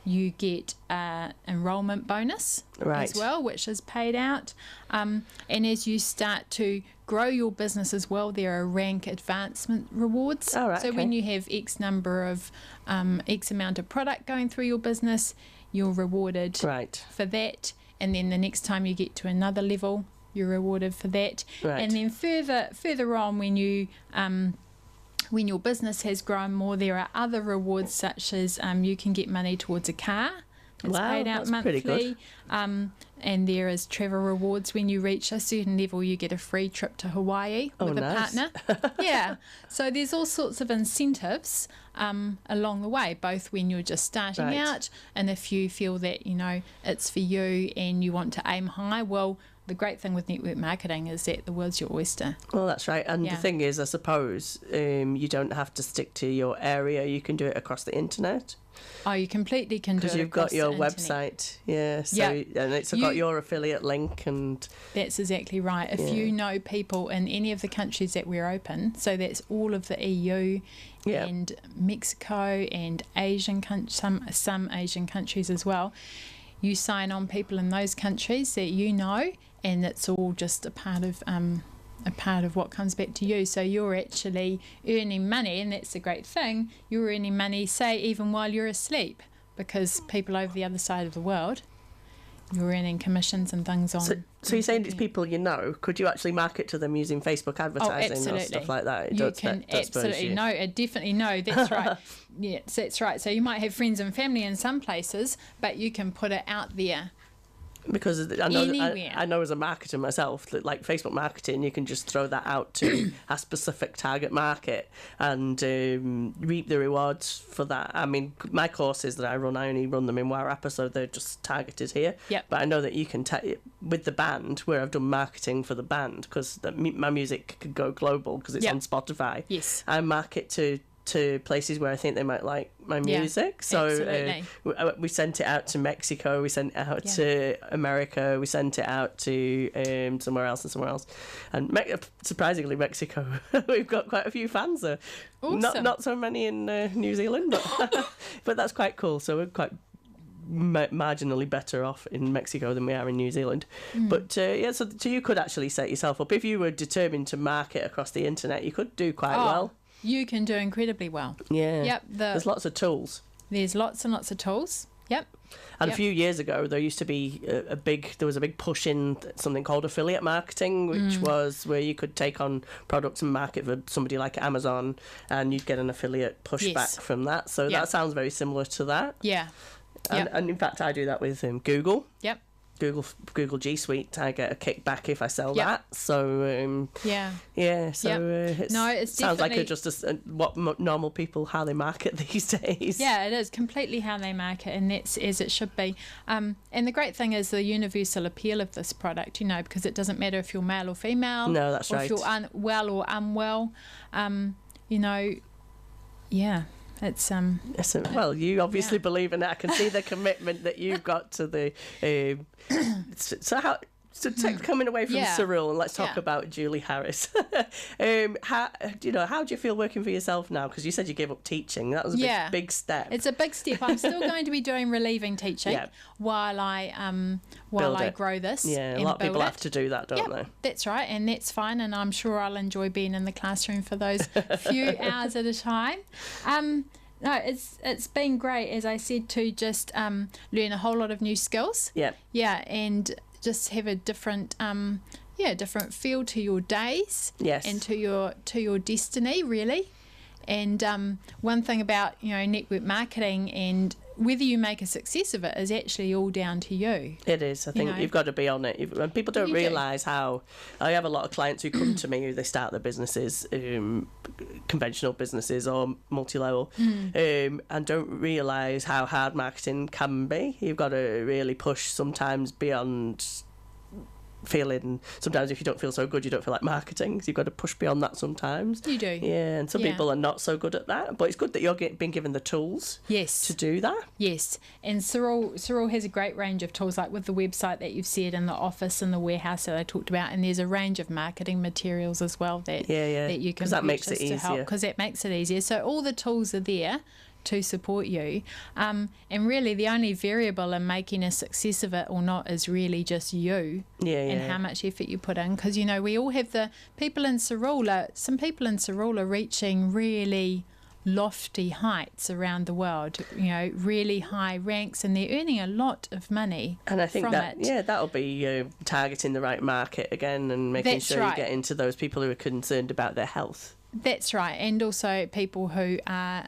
you get an enrolment bonus as well, which is paid out. And as you start to grow your business as well, there are rank advancement rewards. So when you have X number of X amount of product going through your business, you're rewarded for that. And then the next time you get to another level, you're rewarded for that. And then further on, when you when your business has grown more, there are other rewards, such as you can get money towards a car. It's paid out monthly. Pretty good. And there is travel rewards. When you reach a certain level, you get a free trip to Hawaii with a partner. So there's all sorts of incentives along the way, both when you're just starting out, and if you feel that, you know, it's for you and you want to aim high, well, the great thing with network marketing is that the world's your oyster. Well, that's right. And the thing is, I suppose, you don't have to stick to your area. You can do it across the internet. Oh, you completely can do it. Because you've got your website. And it's got your affiliate link. And that's exactly right. If you know people in any of the countries that we're open, so that's all of the EU and Mexico and Asian some Asian countries as well, you sign on people in those countries that you know, and it's all just a part of what comes back to you. So you're actually earning money, and that's the great thing. You're earning money, say, even while you're asleep, because people over the other side of the world, you're earning commissions and things on. So you're saying it's people you know. Could you actually market to them using Facebook advertising or stuff like that? You can absolutely. No, definitely no. That's right. Yes, that's right. So you might have friends and family in some places, but you can put it out there. Because I know as a marketer myself that, like, Facebook marketing, you can just throw that out to a specific target market and reap the rewards for that. I mean, my courses that I only run them in Wairarapa, so they're just targeted here. But I know that you can, with the band, where I've done marketing for the band, because my music could go global because it's on Spotify. I market to places where I think they might like my music. So we sent it out to Mexico, we sent it out to America, we sent it out to somewhere else. And surprisingly, Mexico, we've got quite a few fans there. Awesome. Not so many in New Zealand, but that's quite cool. So we're quite marginally better off in Mexico than we are in New Zealand. But so you could actually set yourself up. If you were determined to market across the internet, you could do quite well. You can do incredibly well. There's lots of tools. There's lots and lots of tools. And a few years ago, there used to be there was a big push in something called affiliate marketing, which was where you could take on products and market for somebody like Amazon, and you'd get an affiliate pushback from that. So that sounds very similar to that. And in fact, I do that with Google. Google G Suite, I get a kickback if I sell that. So it sounds like just what normal people, how they market these days. It is completely how they market, and that's as it should be. And the great thing is the universal appeal of this product, you know, because it doesn't matter if you're male or female. No, that's right. If you're well or unwell, you know, it's well, you obviously believe in it. I can see the commitment that you've got to the coming away from Cyril, and let's talk about Julie Harris. How do you feel working for yourself now? Because you said you gave up teaching. That was a big step. It's a big step. I'm still going to be doing relieving teaching while I grow this. A lot of people have to do that, don't they? That's right, and that's fine. And I'm sure I'll enjoy being in the classroom for those few hours at a time. No, it's been great, as I said, to just learn a whole lot of new skills. And just have a different different feel to your days and to your destiny, really. And one thing about network marketing, and whether you make a success of it, is actually all down to you. It is. I think you've got to be on it. And people don't realise how... I have a lot of clients who come to me who they start their businesses, conventional businesses or multi-level, and don't realise how hard marketing can be. You've got to really push sometimes beyond feeling, sometimes if you don't feel so good, you don't feel like marketing, so you've got to push beyond that sometimes. You do. Yeah, and some people are not so good at that, but it's good that you're being given the tools to do that. Yes, and Cyril has a great range of tools, like with the website that you've said, and the office and the warehouse that I talked about, and there's a range of marketing materials as well that you can that makes purchase it to help, easier. because that makes it easier. So all the tools are there to support you, and really the only variable in making a success of it or not is really just you and how much effort you put in, because we all have some people in Cyril are reaching really lofty heights around the world, really high ranks, and they're earning a lot of money. And I think from that it. that'll be targeting the right market again, and making sure you get into those people who are concerned about their health. That's right, and also people who are,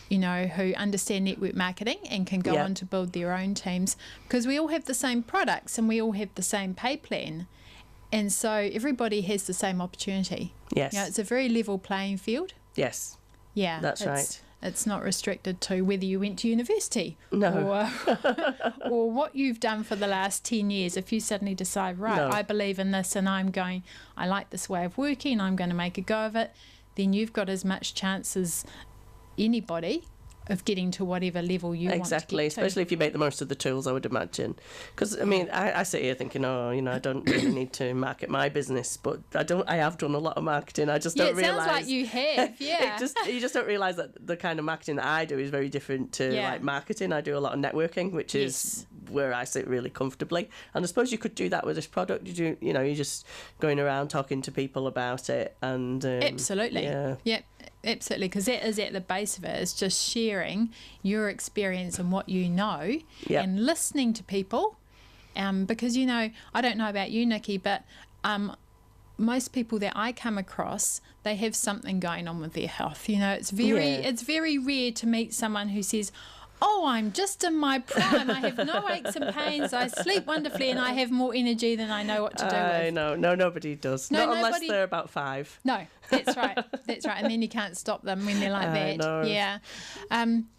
who understand network marketing and can go on to build their own teams, because we all have the same products and we all have the same pay plan, and so everybody has the same opportunity. Yes, it's a very level playing field. Yes, yeah, that's right. It's not restricted to whether you went to university or what you've done for the last 10 years. If you suddenly decide, I believe in this and I like this way of working, I'm going to make a go of it, then you've got as much chance as anybody of getting to whatever level you want to get to. Especially if you make the most of the tools, I would imagine. Because I sit here thinking, I don't really need to market my business, but I have done a lot of marketing. I just don't realise. It sounds like you have. Yeah. You just don't realise that the kind of marketing that I do is very different to like marketing. I do a lot of networking, which is where I sit really comfortably. And I suppose you could do that with this product. You're just going around talking to people about it, and absolutely. Yeah. Absolutely, because that is at the base of it. It's just sharing your experience and what you know, and listening to people. Because I don't know about you, Nikki, but most people that I come across, they have something going on with their health. It's very rare to meet someone who says, "Oh, I'm just in my prime. I have no aches and pains. I sleep wonderfully, and I have more energy than I know what to do with." No, nobody does. Not unless they're about 5. No, that's right. That's right. And then you can't stop them when they're like that. No. Yeah.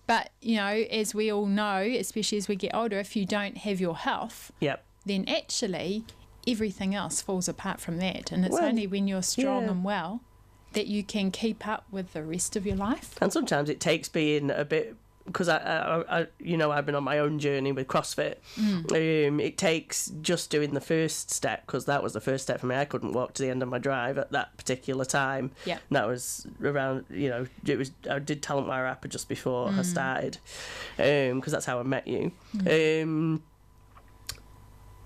But, as we all know, especially as we get older, if you don't have your health, then actually everything else falls apart from that. And it's only when you're strong and well that you can keep up with the rest of your life. And sometimes it takes being a bit... Because I've been on my own journey with CrossFit. It takes just doing the first step, because that was the first step for me. I couldn't walk to the end of my drive at that particular time. Yeah, that was around. I did Talent Wairarapa just before I started, because that's how I met you.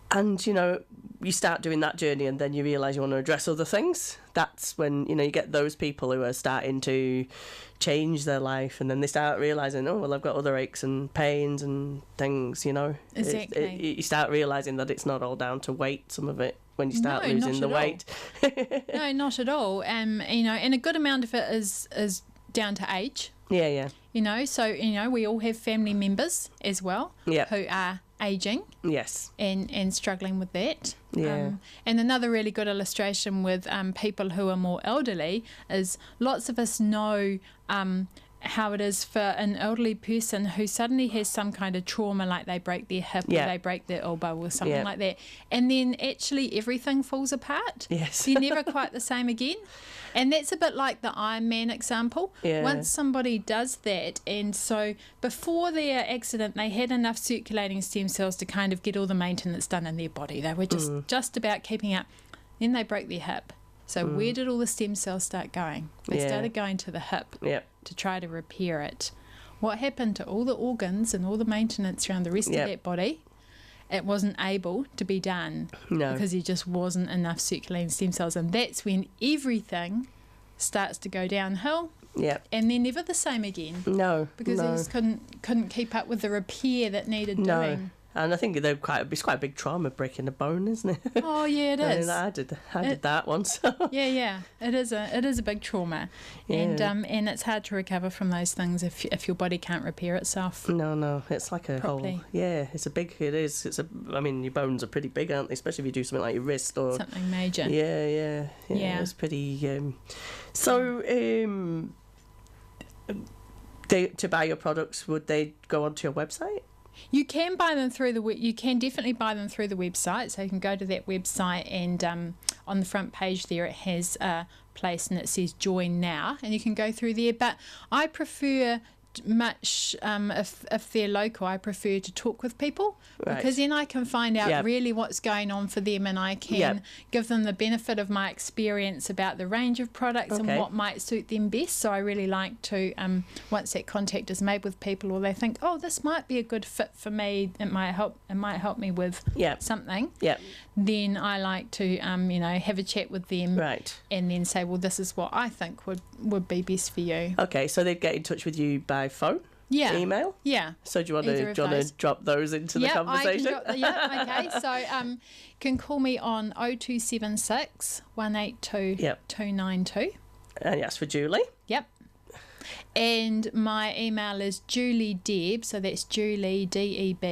And you start doing that journey, and then you realise you want to address other things. That's when you get those people who are starting to change their life, and then they start realising, I've got other aches and pains and things. Exactly. You start realising that it's not all down to weight. Some of it, when you start losing the weight. No, not at all. And a good amount of it is down to age. Yeah. So we all have family members as well who are aging, and struggling with that. And another really good illustration with people who are more elderly is lots of us know how it is for an elderly person who suddenly has some kind of trauma, like they break their hip or they break their elbow or something like that, and then actually everything falls apart. They're never quite the same again. And that's a bit like the Iron Man example. Once somebody does that, and so before their accident they had enough circulating stem cells to kind of get all the maintenance done in their body. They were just about keeping up. Then they broke their hip. So where did all the stem cells start going? They started going to the hip to try to repair it. What happened to all the organs and all the maintenance around the rest of that body? It wasn't able to be done because there just wasn't enough circulating stem cells, and that's when everything starts to go downhill. And they're never the same again. Because they just couldn't keep up with the repair that needed doing. And I think it's quite a big trauma, breaking a bone, isn't it? Oh yeah, it is. I did that once. Yeah, it is a big trauma, and it's hard to recover from those things if your body can't repair itself. No, it's like a properly. whole. Yeah, it is. Your bones are pretty big, aren't they? Especially if you do something like your wrist or something major. Yeah. It's pretty. To buy your products, would they go onto your website? You can buy them through you can definitely buy them through the website. So you can go to that website, and on the front page there it has a place and it says join now, and you can go through there. But I prefer much if they're local, I prefer to talk with people, because then I can find out really what's going on for them, and I can give them the benefit of my experience about the range of products and what might suit them best. So I really like to once that contact is made with people, or they think, oh, this might be a good fit for me, it might help me with something, then I like to have a chat with them, and then say, well, this is what I think would be best for you. Okay, so they'd get in touch with you by phone, email. So do you want to drop those into the conversation? Okay. So can call me on 0276 182 292. And yes, for Julie. And my email is juliedeb, so that's Julie Deb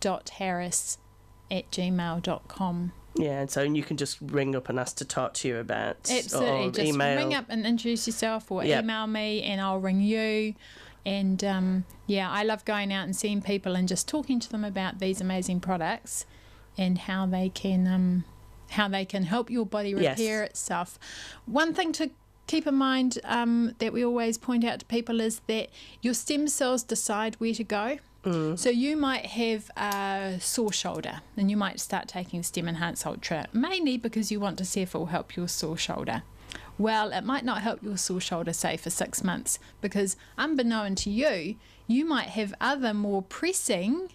.harris@gmail.com. Yeah, and so you can just ring up and ask to talk to you about, absolutely, or just email. Ring up and introduce yourself, or email me and I'll ring you. And I love going out and seeing people and just talking to them about these amazing products and how they can help your body repair itself. One thing to keep in mind that we always point out to people is that your stem cells decide where to go. So you might have a sore shoulder and you might start taking Stem Enhance Ultra, mainly because you want to see if it will help your sore shoulder. Well, it might not help your sore shoulder, say, for 6 months, because unbeknown to you, you might have other more pressing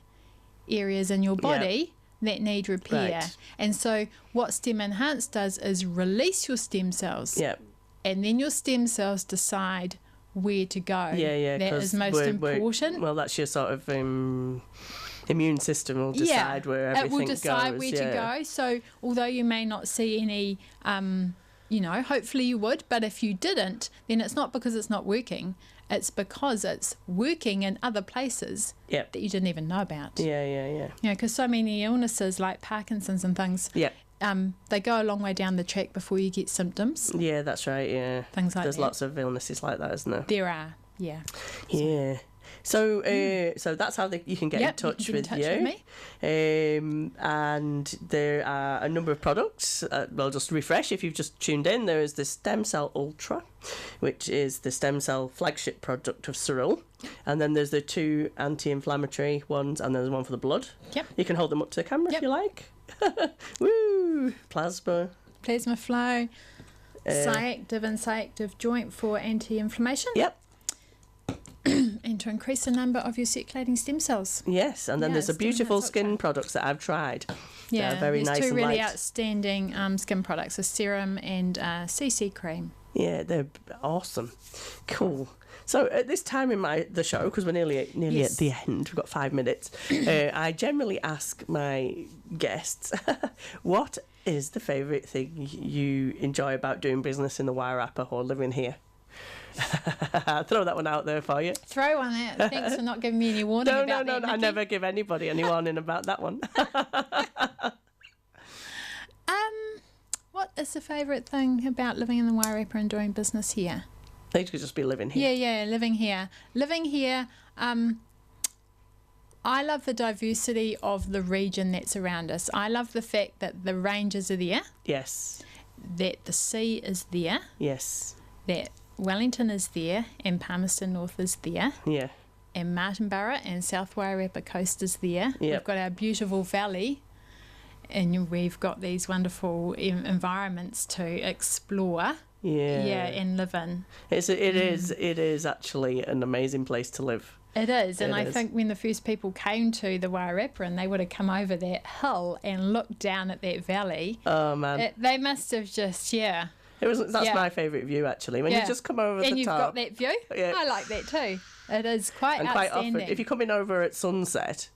areas in your body that need repair. And so what Stem Enhance does is release your stem cells. And then your stem cells decide where to go. That is most important. Well, that's your sort of immune system will decide where everything goes. It will decide where to go. So although you may not see any, hopefully you would, but if you didn't, then it's not because it's not working. It's because it's working in other places that you didn't even know about. Because so many illnesses like Parkinson's and things, they go a long way down the track before you get symptoms. Yeah, that's right, Things like There's lots of illnesses like that, isn't there? There are, So that's how you can get in touch with me. And there are a number of products. Well, just refresh if you've just tuned in. There is the Stem Cell Ultra, which is the stem cell flagship product of Cyril. And then there's the 2 anti-inflammatory ones, and there's one for the blood. You can hold them up to the camera if you like. Woo! Plasma flow. Cyactive and Cyactive joint for anti-inflammation. And to increase the number of your circulating stem cells. Yes, and then there's a beautiful skin products that I've tried. They're very nice and light. There's 2 really outstanding skin products, a serum and a CC cream. Yeah, they're awesome. Cool. So at this time in the show, because we're nearly at the end, we've got 5 minutes, I generally ask my guests, what is the favourite thing you enjoy about doing business in the Wairarapa or living here? Throw that one out there for you. Throw one out. Thanks for not giving me any warning about that. No, I never give anybody any warning about that one. What is the favourite thing about living in the Wairarapa and doing business here? They could just be living here. Living here. I love the diversity of the region that's around us. I love the fact that the ranges are there. Yes. That the sea is there. Yes. That Wellington is there and Palmerston North is there. Yeah. And Martinborough and South Wairarapa Coast is there. We've got our beautiful valley, and we've got these wonderful environments to explore. And live in. It is actually an amazing place to live. It is, and I think when the first people came to the Wairarapa and they would have come over that hill and looked down at that valley. Oh man, they must have just That's my favourite view actually. When you just come over the top. And you've got that view. I like that too. It is quite outstanding. Quite often, if you're coming over at sunset,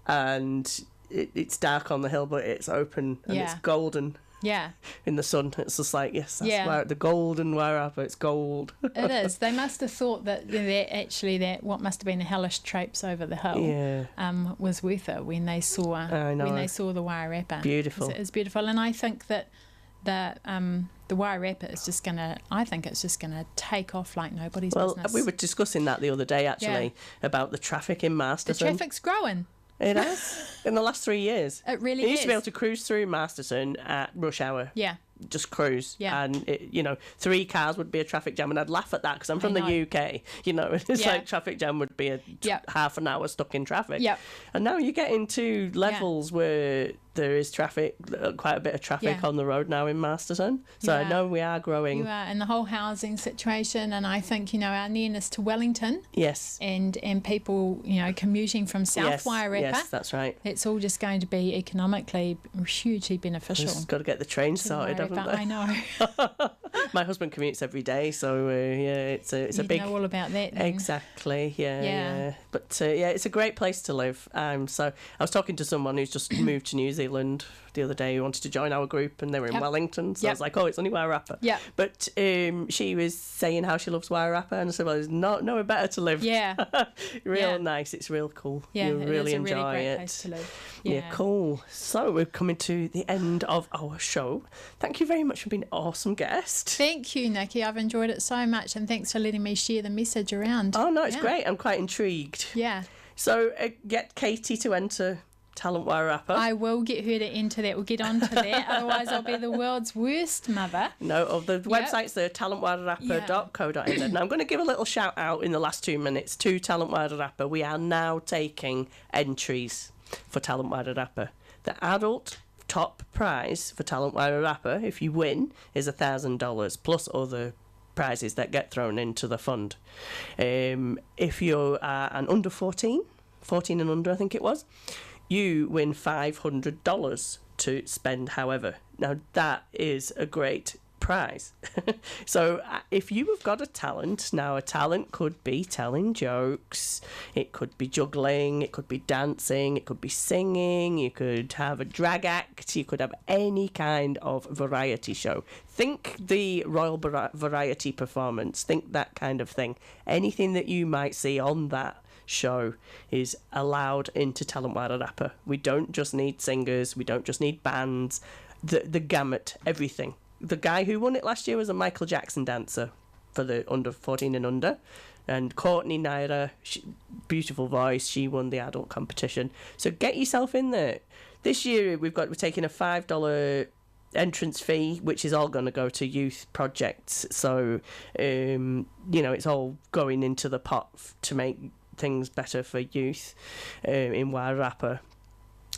and it's dark on the hill, but it's open and it's golden. In the sun, it's just like, that's where the golden Wairarapa, it's gold. It is. They must have thought that what must have been a hellish traipse over the hill was worth it when they saw the Wairarapa. Beautiful. It's beautiful, and I think that the Wairarapa is just gonna take off like nobody's business. Well, we were discussing that the other day actually about the traffic in Masterton. The traffic's growing. It has. In the last 3 years. It really You used to be able is. to cruise through Masterton at rush hour. Yeah. Just cruise. Yeah. And, 3 cars would be a traffic jam. And I'd laugh at that because I'm from the know. UK. It's Yeah. like traffic jam would be Yep. half an hour stuck in traffic. Yep. And now you get into levels where there is traffic, quite a bit of traffic Yeah. on the road now in Masterton. So I Yeah. know we are growing. You are in the whole housing situation, and I think, our nearness to Wellington Yes. and people, commuting from South Yes. Wairarapa, Yes, that's right. it's all just going to be economically hugely beneficial. Just got to get the train to sorted, haven't Wairarapa. they? I know. My husband commutes every day, so it's a You'd big. know all about that then. Exactly, yeah. Yeah. But it's a great place to live. So I was talking to someone who's just moved to New Zealand the other day who wanted to join our group, and they were in Yep. Wellington. So I Yep. was like, oh, it's only Wairarapa. Yeah. But she was saying how she loves Wairarapa, and I said, well, there's nowhere better to live. Yeah. Real Yeah. nice. It's real cool. Yeah, You'll it really is a enjoy really great it. place to live. Yeah, cool. So we're coming to the end of our show. Thank you very much for being an awesome guest. Thank you, Nikki. I've enjoyed it so much, and thanks for letting me share the message around. Oh, no, it's Yeah. great. I'm quite intrigued. Yeah. So get Katie to enter Talent Wairarapa. I will get her to enter that. We'll get on to that. Otherwise, I'll be the world's worst mother. No, the website's there, talentwairarapa.co.nz. Now, I'm going to give a little shout out in the last 2 minutes to Talent Wairarapa. We are now taking entries for Talent Wairarapa. The adult top prize for Talent Wairarapa, if you win, is $1,000 plus other prizes that get thrown into the fund. If you are an under 14 and under, I think it was, you win $500 to spend however. Now, that is a great prize. So if you have got a talent, now a talent could be telling jokes, it could be juggling, it could be dancing, it could be singing, you could have a drag act, you could have any kind of variety show. Think the Royal Variety Performance, think that kind of thing. Anything that you might see on that show is allowed into Talent Wairarapa. We don't just need singers, we don't just need bands, the gamut, everything. The guy who won it last year was a Michael Jackson dancer for the under 14 and under, and Courtney Naira, beautiful voice, she won the adult competition. So get yourself in there. This year we're taking a $5 entrance fee, which is all going to go to youth projects, so it's all going into the pot to make things better for youth in Wairarapa.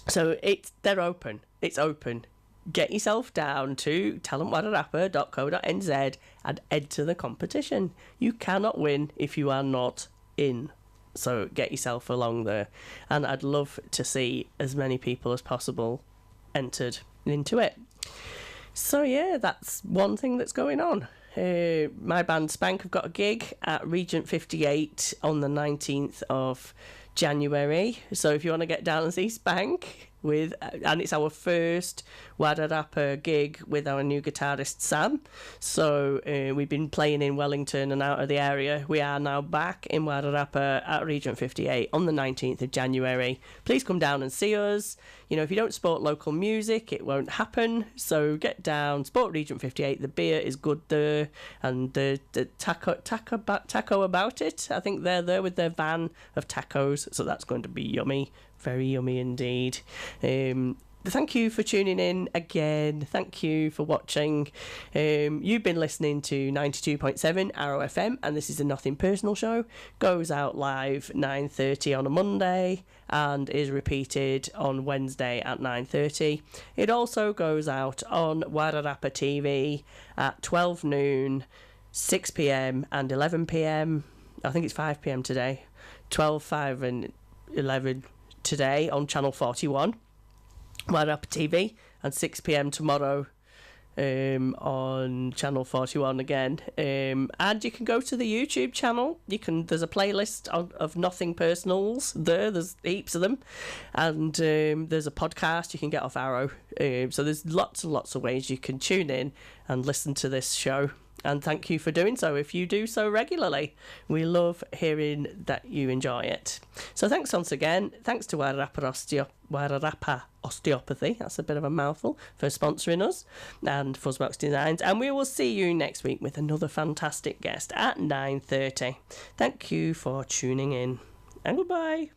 So they're open. It's open. Get yourself down to talentwairarapa.co.nz and enter the competition. You cannot win if you are not in. So get yourself along there. And I'd love to see as many people as possible entered into it. So yeah, that's one thing that's going on. My band Spank have got a gig at Regent 58 on the 19th of January. So if you want to get down and see Spank, and it's our first Wairarapa gig with our new guitarist Sam. So we've been playing in Wellington and out of the area. We are now back in Wairarapa at Regent 58 on the 19th of January. Please come down and see us. If you don't support local music, it won't happen. So get down, support Regent 58. The beer is good there, and the taco about it. I think they're there with their van of tacos, so that's going to be yummy. Very yummy indeed. Thank you for tuning in again. Thank you for watching. You've been listening to 92.7 Arrow FM, and this is a Nothing Personal show. Goes out live 9:30 on a Monday and is repeated on Wednesday at 9:30. It also goes out on Wairarapa TV at 12 noon, 6 p.m. and 11 p.m. I think it's 5 p.m. today. 12, 5 and 11 today on Channel 41. Wairarapa TV, and 6 p.m. tomorrow on Channel 41 again. And you can go to the YouTube channel. There's a playlist of Nothing Personals there. There's heaps of them. And there's a podcast you can get off Arrow. So there's lots and lots of ways you can tune in and listen to this show. And thank you for doing so if you do so regularly. We love hearing that you enjoy it. So thanks once again. Thanks to Wairarapa Osteopathy, that's a bit of a mouthful, for sponsoring us, and Fuzzbox Designs. And we will see you next week with another fantastic guest at 9:30. Thank you for tuning in, and goodbye.